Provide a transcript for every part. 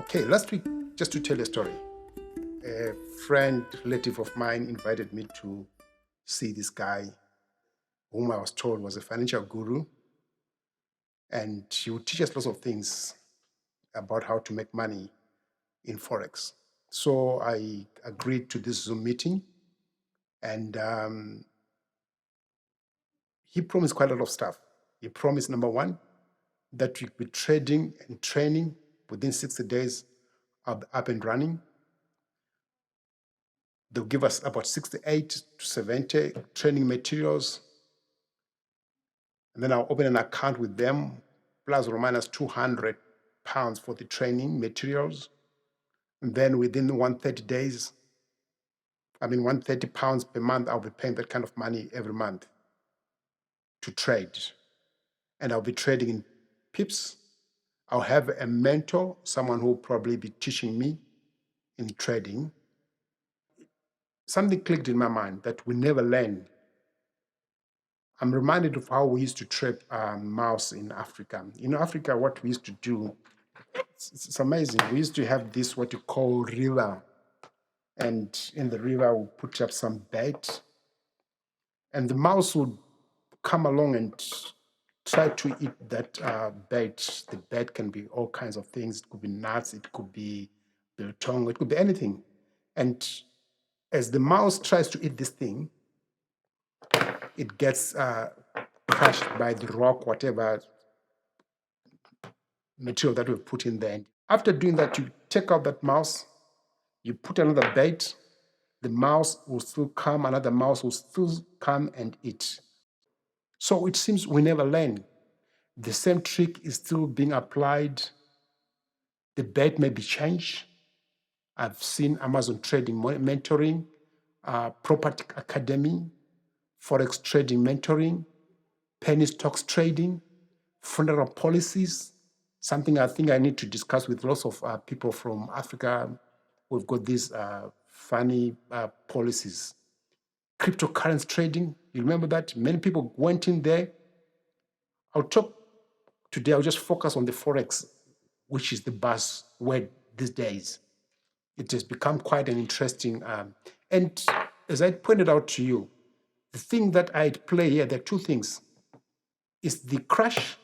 Okay, last week, just to tell a story, a friend, relative of mine invited me to see this guy whom I was told was a financial guru, and he would teach us lots of things about how to make money in Forex. So I agreed to this Zoom meeting, and he promised quite a lot of stuff. He promised, number one, that we'd be trading and training within 60 days, I'll be up and running. They'll give us about 68 to 70 training materials. And then I'll open an account with them, plus or minus 200 pounds for the training materials. And then within 130 days, 130 pounds per month, I'll be paying that kind of money every month to trade. And I'll be trading in pips. I'll have a mentor, someone who will probably be teaching me in trading. Something clicked in my mind that we never learn. I'm reminded of how we used to trade mouse in Africa. In Africa, what we used to do, it's amazing. We used to have this, what you call river. And in the river, we put up some bait. And the mouse would come along and try to eat that bait. The bait can be all kinds of things. It could be nuts, it could be biltong, it could be anything. And as the mouse tries to eat this thing, it gets crushed by the rock, whatever material that we've put in there. After doing that, you take out that mouse, you put another bait, the mouse will still come, another mouse will still come and eat. So it seems we never learn. The same trick is still being applied. The bait may be changed. I've seen Amazon Trading mentoring, Property Academy, Forex Trading mentoring, penny stocks trading, funeral policies, something I think I need to discuss with lots of people from Africa. We've got these funny policies. Cryptocurrency trading, you remember that? Many people went in there. I'll just focus on the Forex, which is the buzzword these days. It has become quite an interesting, and as I pointed out to you, the thing that I'd play here, there are two things. Is the crash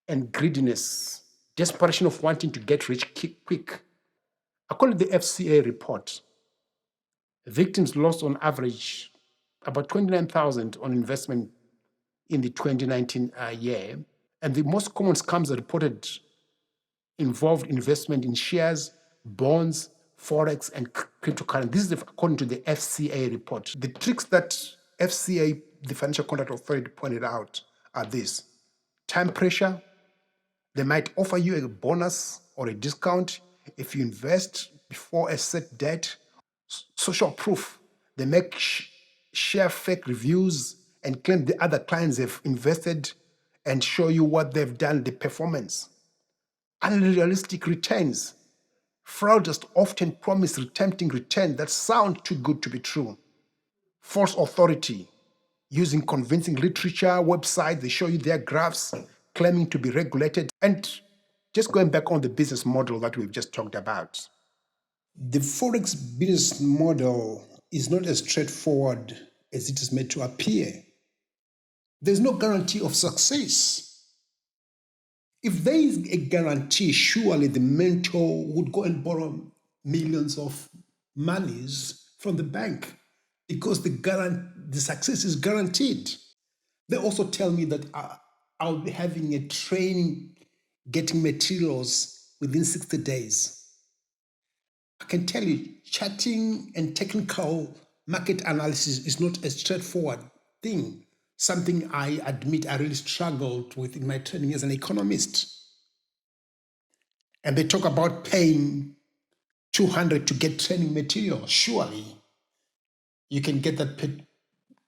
and greediness, desperation of wanting to get rich quick. According to the FCA report, victims lost on average about 29,000 on investment in the 2019 year. And the most common scams are reported involved investment in shares, bonds, Forex, and cryptocurrency. This is according to the FCA report. The tricks that FCA, the Financial Conduct Authority, pointed out are this: time pressure. They might offer you a bonus or a discount if you invest before a set date. Social proof. They make share fake reviews and claim the other clients have invested and show you what they've done, the performance. Unrealistic returns. Fraudsters often promise tempting returns that sound too good to be true. False authority. Using convincing literature, websites, they show you their graphs, claiming to be regulated. And just going back on the business model that we've just talked about. The Forex business model is not as straightforward as it is made to appear. There's no guarantee of success. If there is a guarantee, surely the mentor would go and borrow millions of monies from the bank because the success is guaranteed. They also tell me that I'll be having a training, getting materials within 60 days. I can tell you, charting and technical market analysis is not a straightforward thing. Something I admit I really struggled with in my training as an economist. And they talk about paying 200 to get training material. Surely you can get that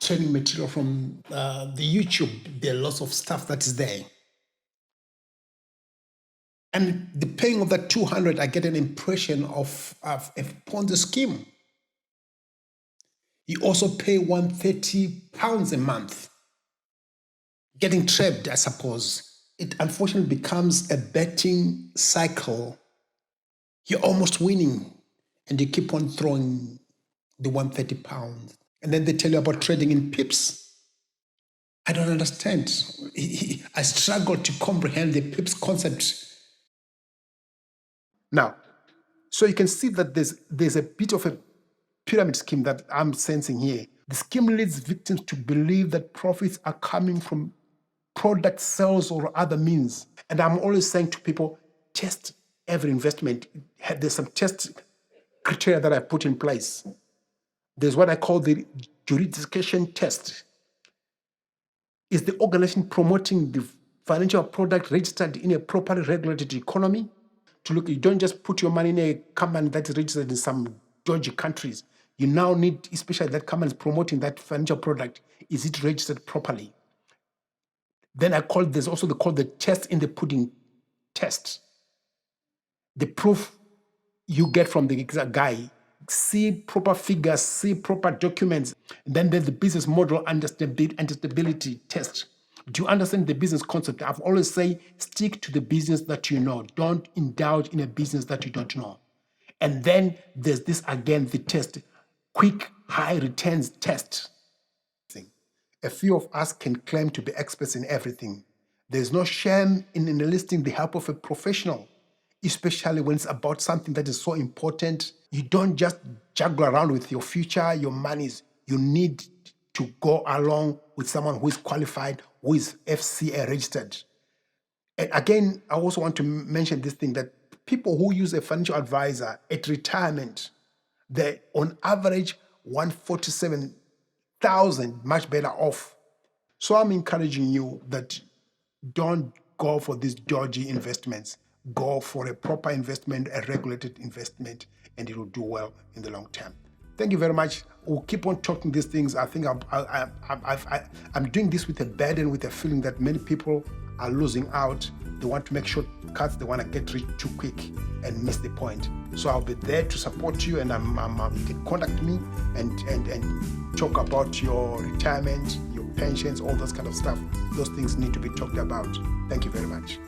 training material from the YouTube. There are lots of stuff that is there. And the paying of that 200, I get an impression of a Ponzi scheme. You also pay 130 pounds a month. Getting trapped, I suppose. It unfortunately becomes a betting cycle You're almost winning, and you keep on throwing the 130 pounds. And then they tell you about trading in pips. I don't understand. I struggle to comprehend the pips concept. Now, so you can see that there's a bit of a pyramid scheme that I'm sensing here. The scheme leads victims to believe that profits are coming from product sales or other means. And I'm always saying to people, test every investment. There's some test criteria that I put in place. There's what I call the jurisdiction test. Is the organization promoting the financial product registered in a properly regulated economy? To look, you don't just put your money in a company that is registered in some dodgy countries. You now need, especially that company is promoting that financial product, is it registered properly? Then there's also the test in the pudding test. The proof you get from the guy, see proper figures, see proper documents. And then there's the business model understandability test. Do you understand the business concept? I've always say, stick to the business that you know. Don't indulge in a business that you don't know. And then there's this again, the test, quick high returns test. A few of us can claim to be experts in everything. There's no shame in enlisting the help of a professional, especially when it's about something that is so important. You don't just juggle around with your future, your monies. You need to go along with someone who is qualified, who is FCA registered. And again, I also want to mention this thing that people who use a financial advisor at retirement, they're on average 147,000 much better off. So I'm encouraging you that don't go for these dodgy investments. Go for a proper investment, a regulated investment, and it will do well in the long term. Thank you very much. We'll keep on talking these things. I think I'm doing this with a burden, with a feeling that many people are losing out. They want to make shortcuts. They want to get rich too quick and miss the point. So I'll be there to support you, and you can contact me and talk about your retirement, your pensions, all those kind of stuff. Those things need to be talked about. Thank you very much.